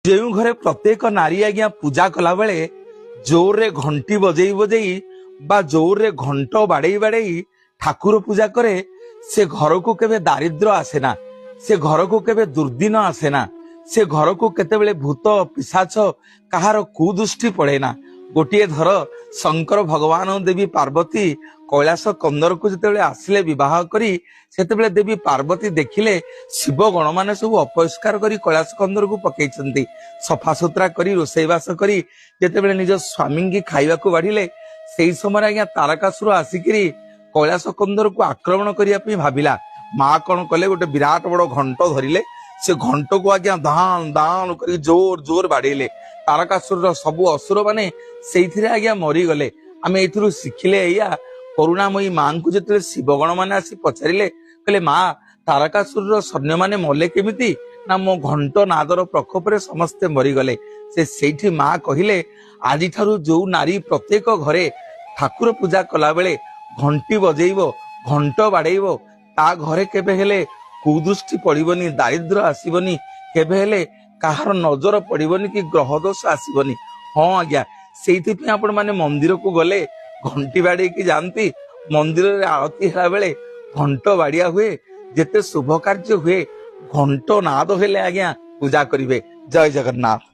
जो घरे प्रत्येक नारी आज्ञा पूजा कला बेले जोर रे घंटी बजेई बजेई बा जोर रे घंट बाड़े बाड़े ठाकुर पूजा करे से घर को केबे दारिद्र आसेना, से घर को केबे दुर्दिन आसेना, से घर को केतेबेले भूत पिशाच कहार कुदृष्टि पड़ेना। गोटे धर शंकर भगवान देवी पार्वती कैलाश कंदर को जिते आसिले विवाह करी सेतेबेले देवी पार्वती देखिले शिव गण माने सब अपरिष्कार करी कैलाश कंदर को पकईचंती, सफा सुतरा करी रोषेईवास करी जेतेबेले निज स्वामी की खाइबा को बाढ़िले सेई समय आज्ञा तारकासुर आसिकिरी कैलाश कंदर को आक्रमण करने भाविला। माँ कौन कले गोटे विराट बड़ घंट धरिले, से घंट को आज्ञा दान दान कर जोर जोर बाड़ेले। तारकासुर सबु असुर माने से आज्ञा मरीगले। आम ए शिखिले या करुणामयी माँ को जो शिवगण मैंने आसी पचारे कहले माँ तारकासुर सैन्य मैंने मले केमिति ना मो घंट नादर प्रकोप समस्ते मरीगले। से माँ कहले आज जो नारी प्रत्येक घरे ठाकुर पूजा कला बेले घंटी बजेइब घंट बाड़ेइब ता घरे केबे हेले कुदृष्टि पड़िबनी, दारिद्र आसीबनी, केबे हेले कहार नजर पड़िबनी कि ग्रह दोष आसीबनी। हाँ आज्ञा से आपण माने मंदिर को गले घंटी बाड़ी की जानती, मंदिर रे आरती होला बेले घंट बाड़िया हुए, जेते शुभ कार्य हुए घंट नाद हेले आज्ञा पूजा करिवे। जय जगन्नाथ।